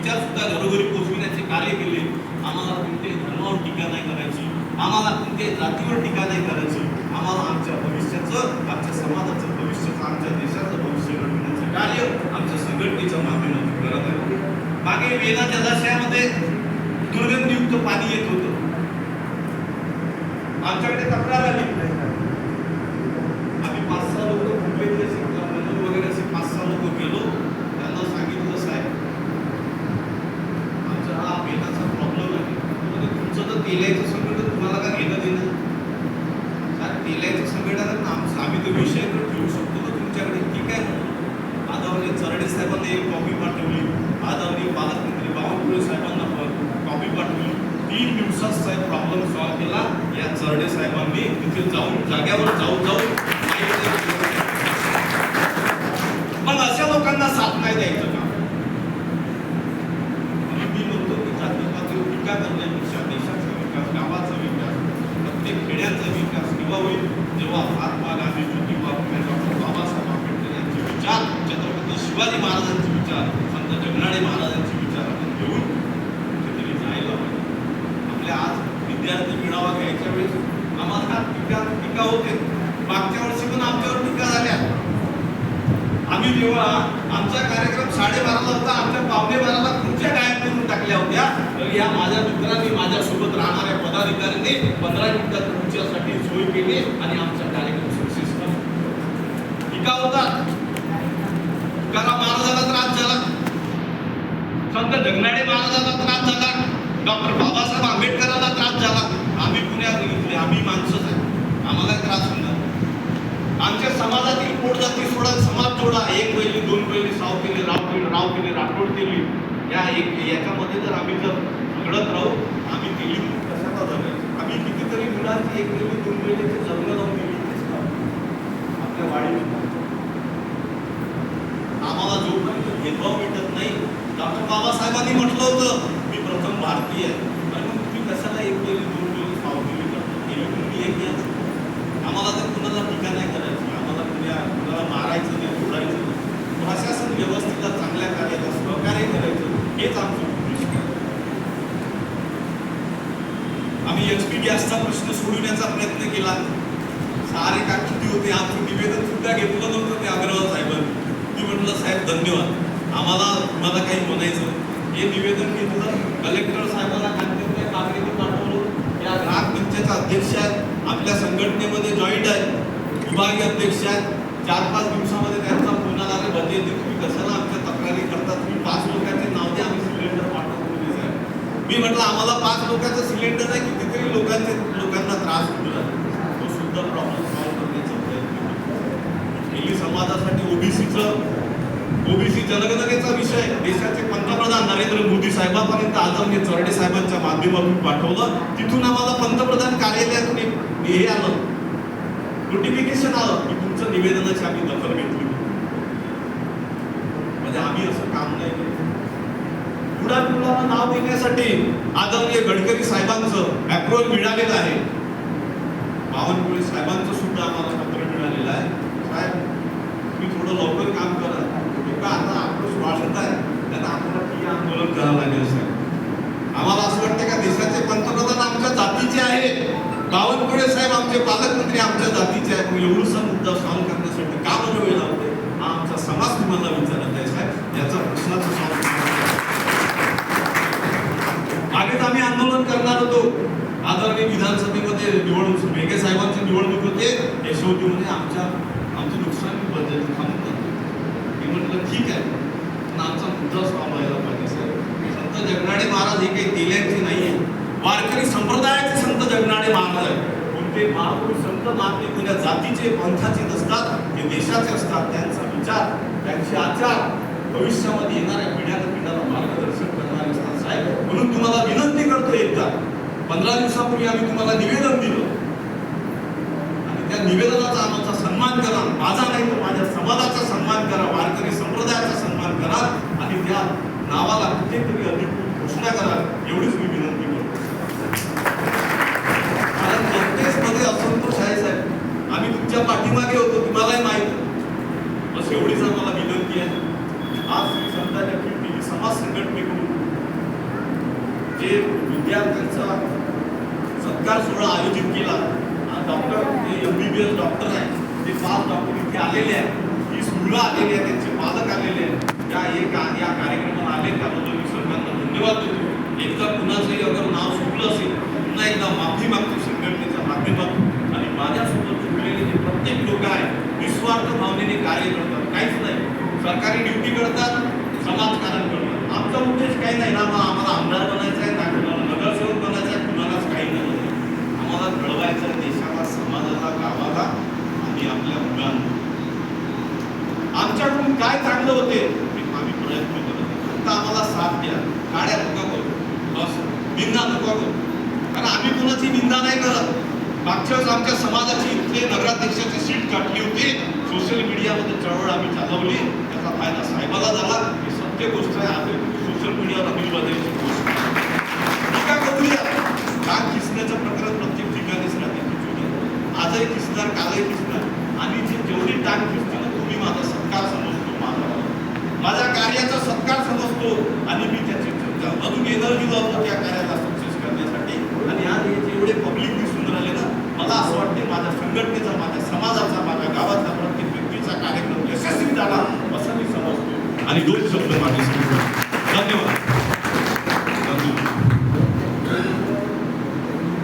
विचार सुद्धा घरोघरी पोहोचविण्याचे कार्य केले. आम्हाला कोणत्याही धर्मावर टीका नाही करायची, आम्हाला कोणत्याही जातीवर टीका नाही करायची. आम्हाला आमच्या भविष्याचं, आमच्या समाजाचं भविष्याचं, आमच्या देशाचं भविष्य घडवण्याचं कार्य आमच्या संघटनेच्या माध्यमातून करत आहे. मागे वेला जलाशयामध्ये दुर्गंधीयुक्त पाणी येत होतं. आमच्याकडे तक्रार आली. आम्ही 5-6 लोक कुठले वगैरे असे 5-6 लोक गेलो. त्यांना सांगितलं साहेब आमचा हा वेलाचा प्रॉब्लेम आहे. तुमचं तर तेलाचं संकट तुम्हाला का घेणं देणं? तेलाचं संकट आहे ना आमचं, आम्ही तो विषय तर ठेवू शकतो ना तुमच्याकडे. ठीक आहे म्हणून आदरणीय चरडे साहेबांना एक कॉपी पाठवली. आदरणीय पालकमंत्री बावनकुळे साहेबांना कॉपी पाठवली. 3 दिवसात साहेब प्रॉब्लेम सॉल्व्ह केला. या चरडे साहेबांनी तिथे जाऊन जाग्यावर जाऊन मग अशा लोकांना साथ नाही द्यायचं का? मी म्हणतो की जाती पातळीवर टीका करण्यापेक्षा देशाचा विकास, गावाचा विकास, प्रत्येक खेड्याचा विकास केव्हा होईल? जेव्हा महात्मा गांधी, ज्योतिबा फुले, डॉक्टर बाबासाहेब आंबेडकर यांचे विचार, छत्रपती शिवाजी महाराजांचे विचार, संत जगनाडे महाराजांचे विचार आपण घेऊन कुठेतरी जायला पाहिजे. आपल्या आज विद्यार्थी मेळावा घ्यायच्या वेळेस आम्हाला टीका होते. मागच्या वर्षी पण आमच्यावर टीका झाल्या. आम्ही जेव्हा आमचा कार्यक्रम 12:30 होता, आमच्या 11:15 खुर्च्या गायब करून टाकल्या होत्या. तर या माझ्या मित्रांनी, माझ्यासोबत राहणाऱ्या पदाधिकाऱ्यांनी 15 मिनिटात खुर्च्यासाठी सोय केली आणि आमचा कार्यक्रम सक्सेस झाला. टीका होतात. तुकाराम महाराजांना त्रास झाला, संत जगनाडे महाराजांना त्रास झाला, डॉक्टर बाबासाहेब आंबेडकरांना त्रास झाला. आम्ही पुण्यात घेतले, आम्ही माणसंच आहे, आम्हाला त्रास होणार. आमच्या समाजातील पोट जाती सोडा, समाज जोडा. 1 बैली, 2 बैली, साव केले, राव केले, राठोड केली. याच्यामध्ये जर आम्ही जर घडत राहू, आम्ही केली कशाला जगायचं? आम्ही कितीतरी मुलांची 1 बैली, 2 बैलीचे जगणं लावून दिली आपल्या वाडीत. आम्हाला जोपर्यंत भेदभाव मिटत नाही. डॉक्टर बाबासाहेबांनी म्हटलं होतं मी प्रथम भारतीय आहे. आणि मग तुम्ही कशाला 1 बैली, 2 बैली, साव केली करता? तुम्ही एक घ्या. आम्हाला तर कुणाला टीका नाही करायची, आम्हाला कुणाला मारायचं नाही, फोडायचं नाही. प्रशासन व्यवस्थेला चांगल्या कार्याला सहकार्य करायचं, हेच आमचं उद्दिष्ट आहे. आम्ही HP गॅसचा प्रश्न सोडवण्याचा प्रयत्न केला. सारे का किती होते, आमचं निवेदन सुद्धा घेतलं नव्हतं ते अग्रवाल साहेबांनी. मी म्हटलं साहेब धन्यवाद, आम्हाला तुम्हाला काही म्हणायचं. हे निवेदन घेतलं, कलेक्टर साहेबांना खात्यातल्या कागदी पाठवलं. या ग्रामपंचायत अध्यक्ष आहेत, आपल्या संघटनेमध्ये जॉईंट आहे, विभागीय अध्यक्ष आहेत. 4-5 दिवसामध्ये त्यांचा फोन आला, बजे तुम्ही कशाला आमच्या तक्रारी करतात? तुम्ही 5 लोकांचे नाव द्या, आम्ही सिलेंडर पाठवतो. मी म्हटलं आम्हाला 5 लोकांचं सिलेंडर आहे, कितीतरी लोकांना त्रास होतो. तो सुद्धा प्रॉब्लेम सॉल्व्ह करण्याचा प्रयत्न केली. समाजासाठी ओबीसी जनगणनेचा विषय देशाचे पंतप्रधान नरेंद्र मोदी साहेबांपर्यंत आदरणीय चरडे साहेबांच्या माध्यमातून पाठवलं. तिथून आम्हाला पंतप्रधान कार्यालयातून हे आलं, नोटिफिकेशन आलं की तुमचं निवेदनाची आम्ही दखल घेतली. म्हणजे आम्ही असं काम नाही केलं. मुलांना नाव देण्यासाठी आदरणीय गडकरी साहेबांचं अप्रुव्हल मिळालेलं आहे. बावनकुळे साहेबांचं सुद्धा आम्हाला पत्र मिळालेलं आहे. साहेब तुम्ही थोडं लवकर काम करा, आता आक्रोश वाढत आहे, त्यांना आपल्याला ठिय्या आंदोलन करावं लागेल. साहेब आम्हाला असं वाटतं का देशाचे पंतप्रधान आमच्या जातीचे आहेत, बावनकुळे साहेब आमचे पालकमंत्री आमच्या जातीचे आहेत. एवढासा मुद्दा सॉल्व्ह करण्यासाठी का बरं वेळ लावते? हा आमचा समाज तुम्हाला विचारत आहे साहेब, याचा प्रश्नाचा सॉल्व्ह आधीच आम्ही आंदोलन करणार होतो. आदरणीय विधानसभेमध्ये निवडणूक, मेघे साहेबांची निवडणूक होते यशवंतीमध्ये. आमचं नुकसान बजेट थांबतं. मी म्हटलं ठीक आहे, पण आमचा मुद्दा सॉल्व्ह व्हायला पाहिजे साहेब. संत जगनाडे महाराज हे काही तेल्यांचे नाही आहे, वारकरी संप्रदायाचे संत जगनाडे महाराज आहे. कोणते महापुरुष संत महात्मे कोणत्या जातीचे पंथाचे नसतात, ते देशाचे असतात. त्यांचा विचार, त्यांचे आचार भविष्यामध्ये येणाऱ्या पिढ्याला मार्गदर्शन करणारे असतात साहेब. म्हणून तुम्हाला विनंती करतो, एकदा 15 दिवसापूर्वी आम्ही तुम्हाला निवेदन दिलं आणि त्या निवेदनाचा आमचा सन्मान करा. माझा नाही तर माझ्या समाजाचा सन्मान करा, वारकरी संप्रदायाचा सन्मान करा आणि त्या नावाला कुठेतरी अधिकृत घोषणा करा, एवढीच मी विनंती करतो. कारण जनतेमध्ये असंतोष आहे साहेब. आम्ही तुमच्या पाठीमागे होतो, तुम्हालाही माहिती. बस एवढीच आम्हाला विनंती आहे. आज श्री संतांच्या कीर्ती समाज संघटनेकडून जे विद्यार्थ्यांचा सत्कार सोहळा आयोजित केला, डॉक्टर MBBS डॉक्टर आहे, ते 5 डॉक्टर इथे आलेले आहेत, 20 मुलं आलेली आहेत, त्यांचे पालक आलेले आहेत, या कार्यक्रमाला आले त्याबद्दल मी सर्वांना धन्यवाद देतो. एकदा कुणाचंही अगर नाव चुकलं असेल पुन्हा एकदा माफी मागतो संघटनेच्या माध्यमातून. आणि माझ्यासोबत जुळलेले जे प्रत्येक लोक आहेत निस्वार्थ भावनेने कार्य करतात, काहीच नाही सरकारी ड्युटी करतात, समाजकारण करतात. आमचा उद्देश काही नाही ना आम्हाला आमदार बनायचं आहे, ना कुणाला नगरसेवक बनायचं आहे, कुणालाच काही नाही. आम्हाला घडवायचं आहे देशाला, समाजाला, गावाला आणि आपल्या मुलांना. आमच्याकडून काय चांगलं होते आम्ही प्रयत्न करत फक्त आम्हाला साथ द्या. गाड्या नका करू, बस निंदा नका करू, कारण आम्ही कोणाची निंदा नाही करत. मागच्या वेळेस आमच्या समाजाची इथले नगराध्यक्षाची सीट गाठली होती, सोशल मीडियामध्ये चळवळ आम्ही चालवली, त्याचा फायदा साहेबाला झाला. ही सत्य गोष्ट आहे. आज सोशल मीडियावर अनिल बद्रेची गोष्ट टीका करूया. काल खिसण्याचं प्रकरण प्रत्येक ठिकाणीच राहते, आजही खिसणार, कालही खिसणार. आणि जेवढी टाक खिसते ना तुम्ही माझा सत्कार समजतो, माझ्या कार्याचा सत्कार समजतो आणि मी त्याची अजून एनर्जी लावतो त्या कार्याला सक्सेस करण्यासाठी. आणि आज हे जेवढे पब्लिक दिसून राहिले ना, मला असं वाटते माझ्या संघटनेचा, माझ्या समाजाचा, माझ्या गावातल्या प्रत्येक व्यक्तीचा कार्यक्रम यशस्वी झाला असं मी समजतो. आणि 2 शब्द माझे